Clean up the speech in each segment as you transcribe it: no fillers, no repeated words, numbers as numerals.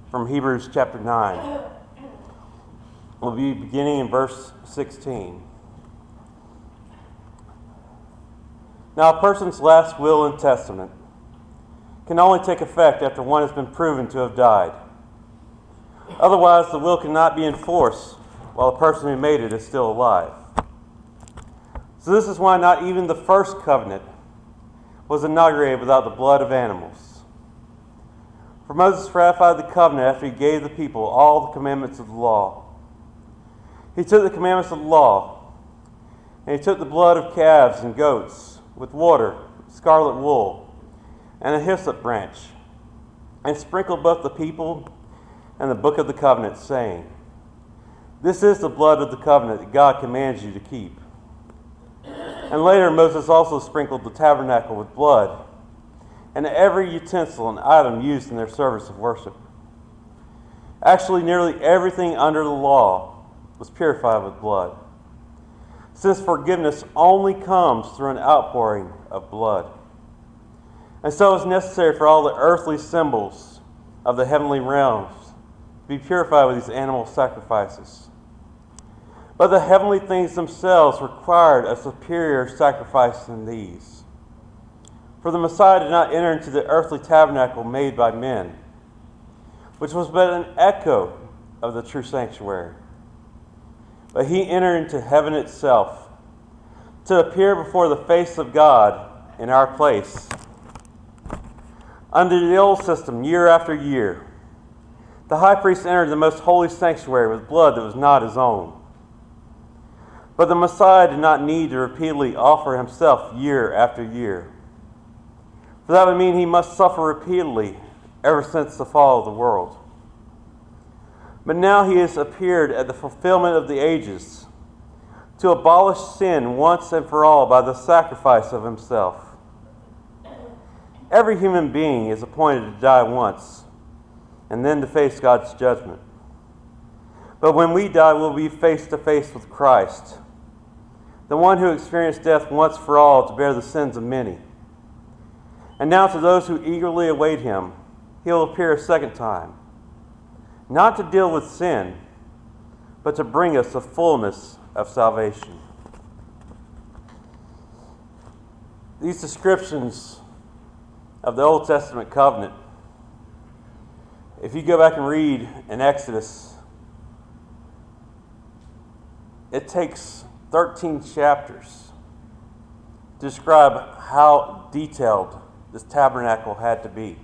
from Hebrews chapter 9. We'll be beginning in verse 16. Now, a person's last will and testament can only take effect after one has been proven to have died. Otherwise, the will cannot be enforced while the person who made it is still alive. So this is why not even the first covenant was inaugurated without the blood of animals. For Moses ratified the covenant after he gave the people all the commandments of the law. He took the commandments of the law, and he took the blood of calves and goats with water, scarlet wool, and a hyssop branch, and sprinkled both the people and the book of the covenant, saying, "This is the blood of the covenant that God commands you to keep." And later Moses also sprinkled the tabernacle with blood, and every utensil and item used in their service of worship. Actually, nearly everything under the law was purified with blood, since forgiveness only comes through an outpouring of blood. And so it's necessary for all the earthly symbols of the heavenly realms to be purified with these animal sacrifices. But the heavenly things themselves required a superior sacrifice than these. For the Messiah did not enter into the earthly tabernacle made by men, which was but an echo of the true sanctuary. But he entered into heaven itself to appear before the face of God in our place. Under the old system, year after year, the high priest entered the most holy sanctuary with blood that was not his own. But the Messiah did not need to repeatedly offer himself year after year. For that would mean he must suffer repeatedly ever since the fall of the world. But now he has appeared at the fulfillment of the ages to abolish sin once and for all by the sacrifice of himself. Every human being is appointed to die once and then to face God's judgment. But when we die, we'll be face to face with Christ, the one who experienced death once for all to bear the sins of many. And now to those who eagerly await him, he'll appear a second time, not to deal with sin, but to bring us the fullness of salvation. These descriptions of the Old Testament covenant, if you go back and read in Exodus, it takes 13 chapters to describe how detailed this tabernacle had to be.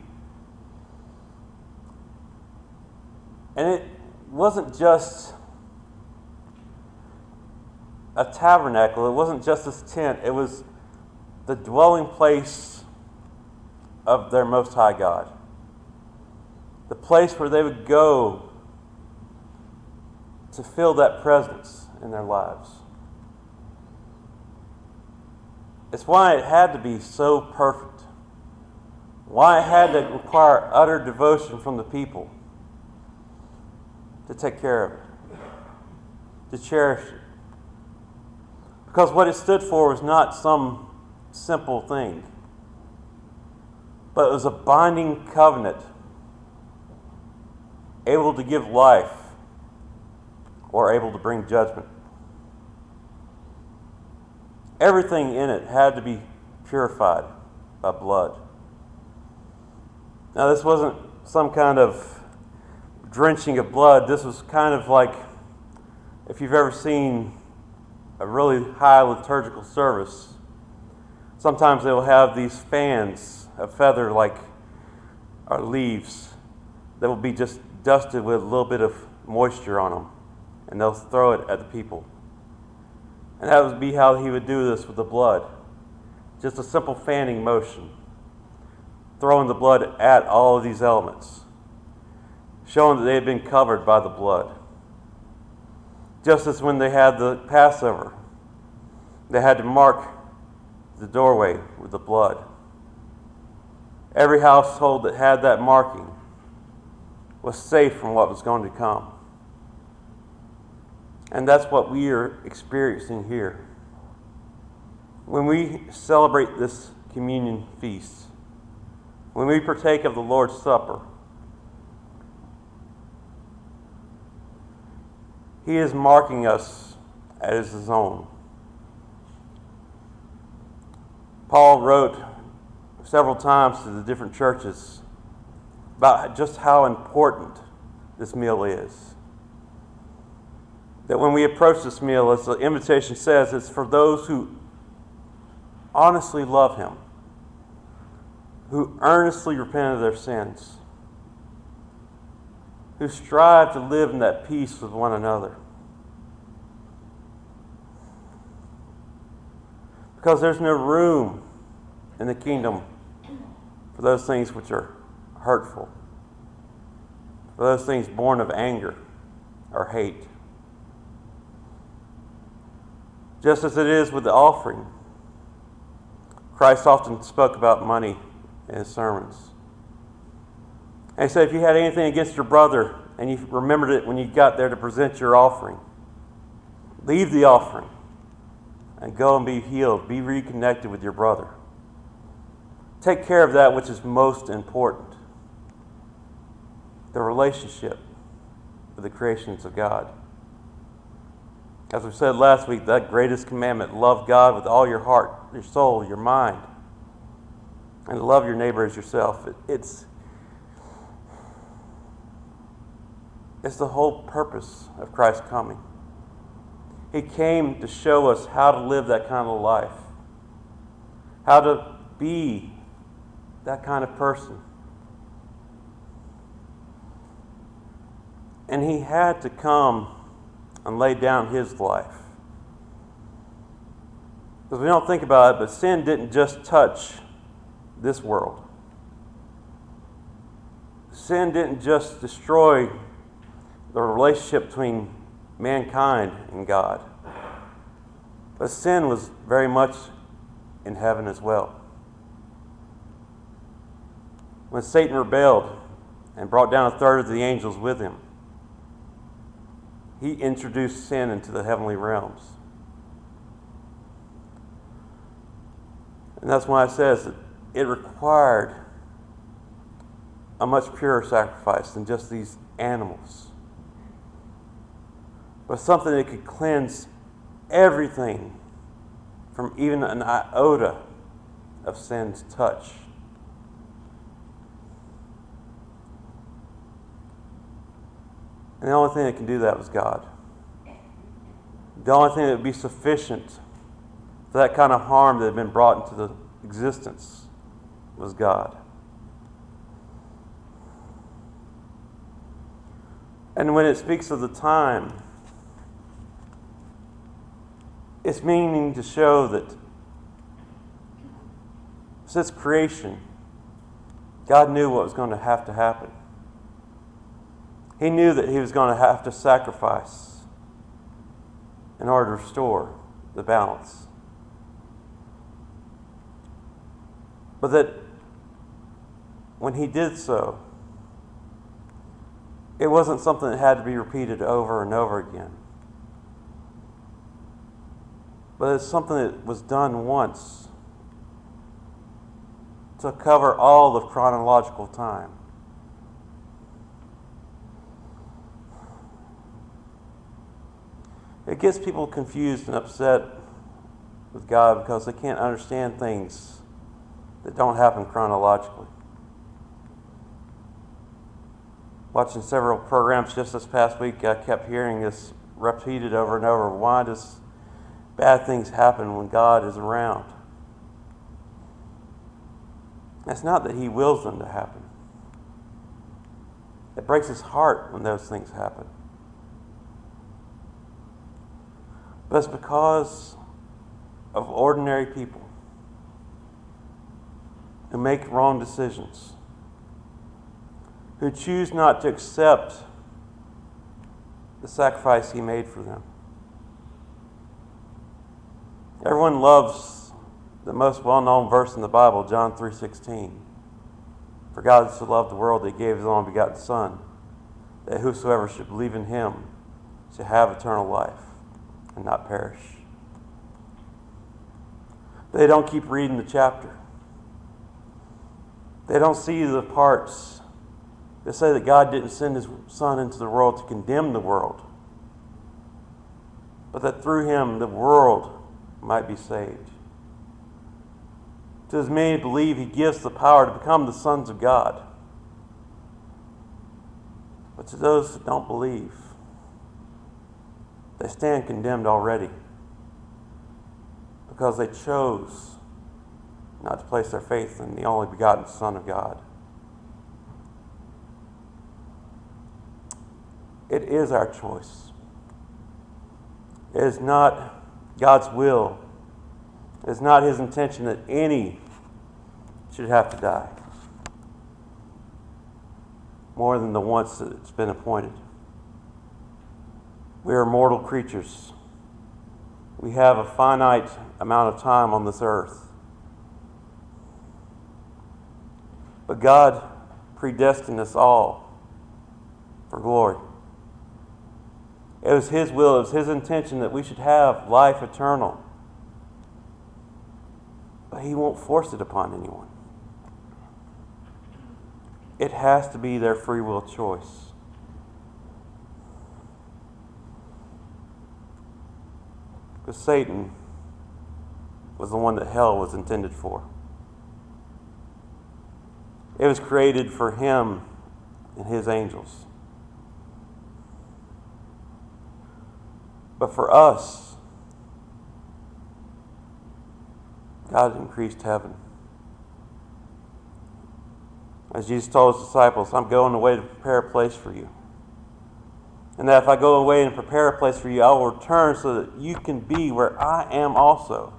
And it wasn't just a tabernacle, it wasn't just this tent, it was the dwelling place of their Most High God. The place where they would go to feel that presence in their lives. It's why it had to be so perfect. Why it had to require utter devotion from the people to take care of it, to cherish it. Because what it stood for was not some simple thing, but it was a binding covenant, able to give life or able to bring judgment. Everything in it had to be purified by blood. Now, this wasn't some kind of drenching of blood. This was kind of like if you've ever seen a really high liturgical service. Sometimes they will have these fans of feather like or leaves that will be just dusted with a little bit of moisture on them, and they'll throw it at the people. And that would be how he would do this with the blood. Just a simple fanning motion, throwing the blood at all of these elements, showing that they had been covered by the blood. Just as when they had the Passover, they had to mark the doorway with the blood. Every household that had that marking was safe from what was going to come. And that's what we are experiencing here. When we celebrate this communion feast, when we partake of the Lord's Supper, He is marking us as his own. Paul wrote several times to the different churches about just how important this meal is. That when we approach this meal, as the invitation says, it's for those who honestly love him, who earnestly repent of their sins, who strive to live in that peace with one another. Because there's no room in the kingdom for those things which are hurtful, for those things born of anger or hate. Just as it is with the offering, Christ often spoke about money in his sermons. And he said, if you had anything against your brother and you remembered it when you got there to present your offering, leave the offering and go and be healed. Be reconnected with your brother. Take care of that which is most important. The relationship with the creations of God. As we said last week, that greatest commandment, love God with all your heart, your soul, your mind, and love your neighbor as yourself. It's the whole purpose of Christ's coming. He came to show us how to live that kind of life, how to be that kind of person. And he had to come and lay down his life. Because we don't think about it, but sin didn't just touch this world. Sin didn't just destroy the relationship between mankind and God. But sin was very much in heaven as well. When Satan rebelled and brought down a third of the angels with him, he introduced sin into the heavenly realms. And that's why it says that it required a much purer sacrifice than just these animals. But something that could cleanse everything from even an iota of sin's touch. And the only thing that can do that was God. The only thing that would be sufficient for that kind of harm that had been brought into the existence was God. And when it speaks of the time, it's meaning to show that since creation, God knew what was going to happen. He knew that he was going to have to sacrifice in order to restore the balance. But that when he did so, it wasn't something that had to be repeated over and over again. But it's something that was done once to cover all of chronological time. It gets people confused and upset with God because they can't understand things that don't happen chronologically. Watching several programs just this past week, I kept hearing this repeated over and over. Why does bad things happen when God is around? It's not that he wills them to happen. It breaks his heart when those things happen. But it's because of ordinary people who make wrong decisions, who choose not to accept the sacrifice he made for them. Everyone loves the most well-known verse in the Bible, John 3:16. For God so loved the world that he gave his only begotten Son, that whosoever should believe in him should have eternal life and not perish. They don't keep reading the chapter. They don't see the parts that say that God didn't send his Son into the world to condemn the world, but that through him the world might be saved. To as many believe, he gives the power to become the sons of God. But to those who don't believe, they stand condemned already because they chose not to place their faith in the only begotten Son of God. It is our choice. It is not God's will. It is not his intention that any should have to die more than the ones that it's been appointed. We are mortal creatures. We have a finite amount of time on this earth. But God predestined us all for glory. It was his will, it was his intention that we should have life eternal. But he won't force it upon anyone. It has to be their free will choice. Because Satan was the one that hell was intended for. It was created for him and his angels. But for us, God increased heaven. As Jesus told his disciples, I'm going away to prepare a place for you. And that if I go away and prepare a place for you, I will return so that you can be where I am also.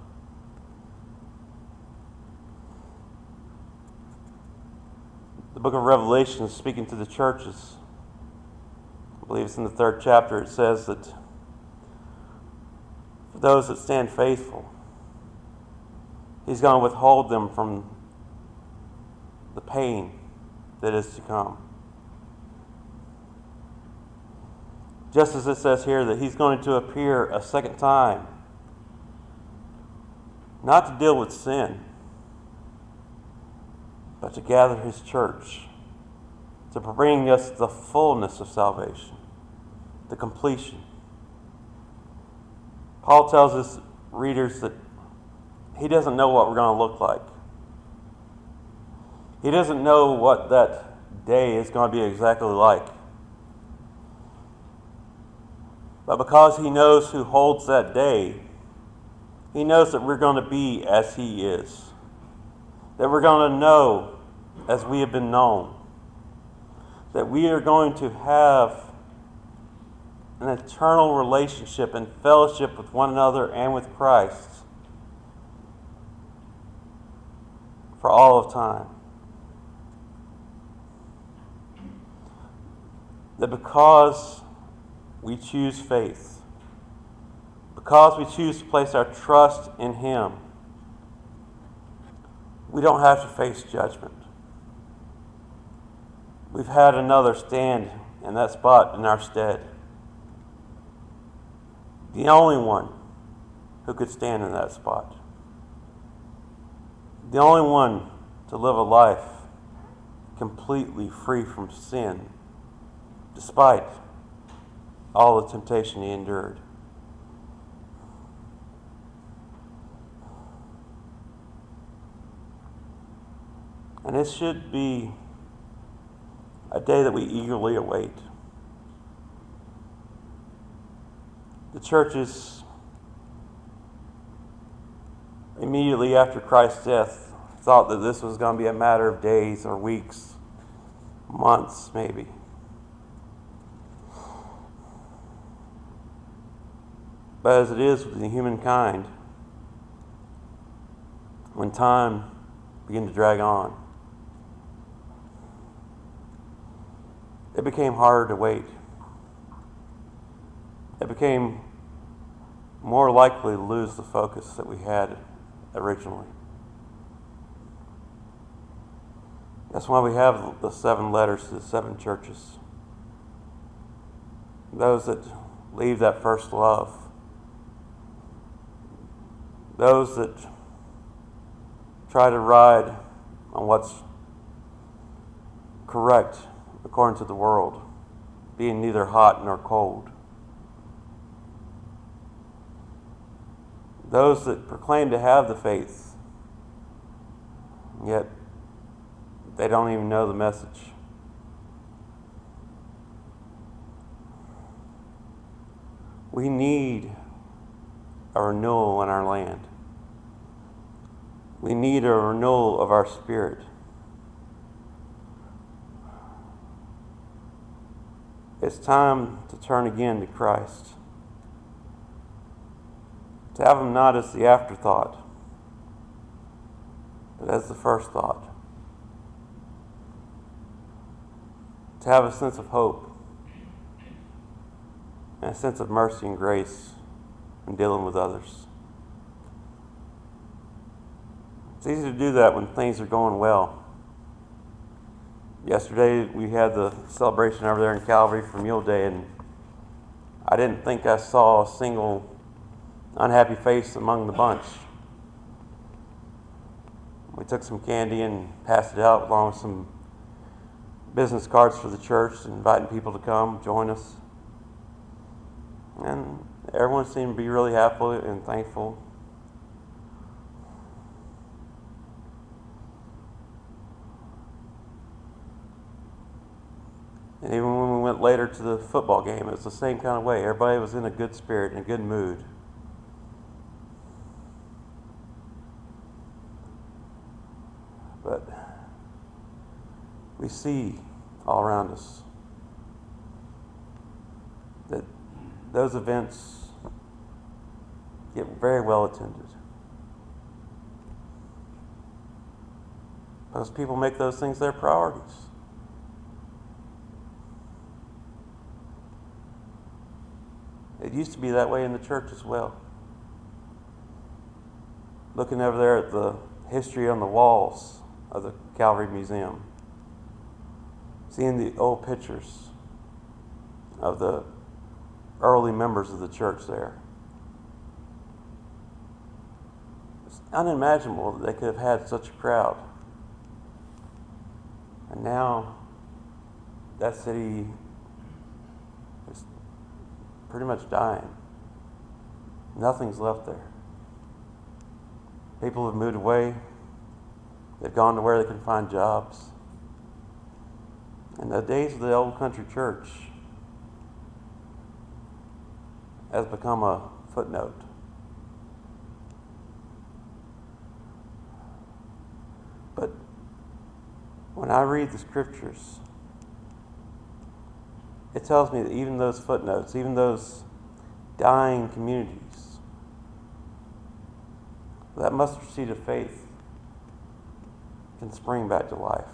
The book of Revelation is speaking to the churches. I believe it's in the 3rd chapter. It says that for those that stand faithful, he's going to withhold them from the pain that is to come. Just as it says here that he's going to appear a second time, not to deal with sin, but to gather his church, to bring us the fullness of salvation, the completion. Paul tells his readers that he doesn't know what we're going to look like. He doesn't know what that day is going to be exactly like. But because he knows who holds that day, he knows that we're going to be as he is. That we're going to know as we have been known. That we are going to have an eternal relationship and fellowship with one another and with Christ for all of time. That because we choose faith, because we choose to place our trust in him, we don't have to face judgment. We've had another stand in that spot in our stead. The only one who could stand in that spot. The only one to live a life completely free from sin, despite all the temptation he endured. And this should be a day that we eagerly await. The churches, immediately after Christ's death, thought that this was going to be a matter of days or weeks, months maybe. But as it is with the humankind, when time began to drag on, it became harder to wait. It became more likely to lose the focus that we had originally. That's why we have the 7 letters to the 7 churches. Those that leave that first love. Those that try to ride on what's correct according to the world, being neither hot nor cold. those that proclaim to have the faith, yet they don't even know the message. We need a renewal in our land. We need a renewal of our spirit. It's time to turn again to Christ. To have Him not as the afterthought, but as the first thought. To have a sense of hope and a sense of mercy and grace in dealing with others. It's easy to do that when things are going well. Yesterday we had the celebration over there in Calvary for Mule Day, and I didn't think I saw a single unhappy face among the bunch. We took some candy and passed it out along with some business cards for the church, inviting people to come join us. And everyone seemed to be really happy and thankful. And even when we went later to the football game, it was the same kind of way. Everybody was in a good spirit and a good mood. But we see all around us that those events get very well attended. Those people make those things their priorities. It used to be that way in the church as well. Looking over there at the history on the walls of the Calvary Museum, seeing the old pictures of the early members of the church there. It's unimaginable that they could have had such a crowd. And now that city is pretty much dying. Nothing's left there. People have moved away. They've gone to where they can find jobs. And the days of the old country church has become a footnote. But when I read the scriptures, it tells me that even those footnotes, even those dying communities, that mustard seed of faith can spring back to life.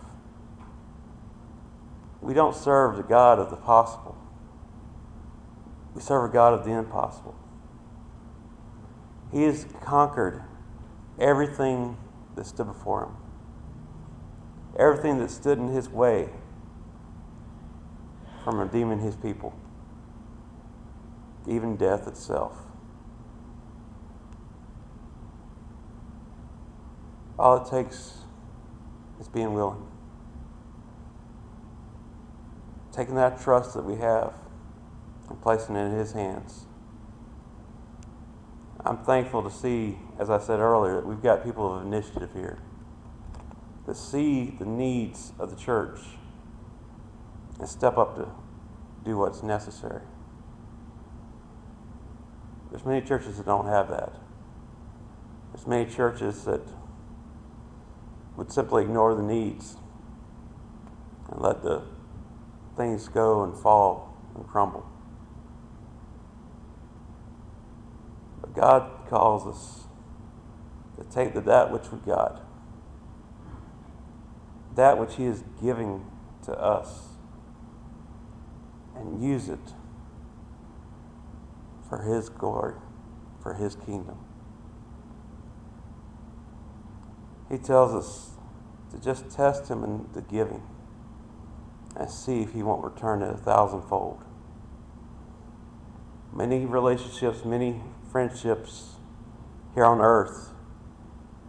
We don't serve the God of the possible. We serve a God of the impossible. He has conquered everything that stood before him. Everything that stood in his way from redeeming his people. Even death itself. All it takes is being willing. Taking that trust that we have and placing it in his hands. I'm thankful to see, as I said earlier, that we've got people of initiative here that see the needs of the church and step up to do what's necessary. There's many churches that don't have that. There's many churches that would simply ignore the needs and let the things go and fall and crumble. But God calls us to take that which we got, that which he is giving to us, and use it for his glory, for his kingdom. He tells us to just test him in the giving and see if he won't return it 1,000-fold. Many relationships, many friendships here on earth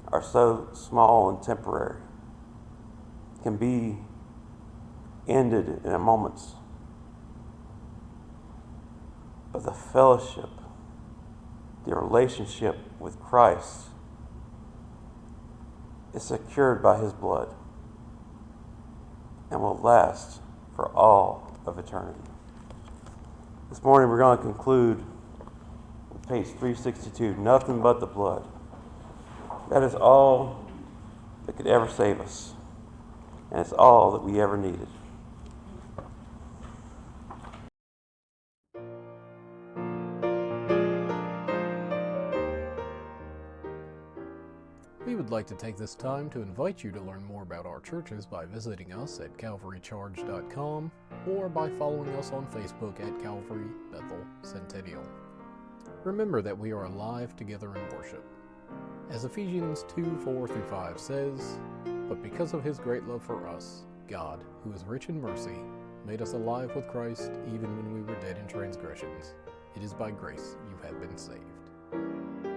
are so small and temporary, can be ended in a moment. But the fellowship the relationship with Christ is secured by his blood and will last for all of eternity. This morning we're going to conclude with page 362, nothing but the blood. That is all that could ever save us, and it's all that we ever needed. We would like to take this time to invite you to learn more about our churches by visiting us at calvarycharge.com or by following us on Facebook at Calvary Bethel Centennial. Remember that we are alive together in worship. As Ephesians 2:4-5 says, "But because of his great love for us, God, who is rich in mercy, made us alive with Christ even when we were dead in transgressions. It is by grace you have been saved."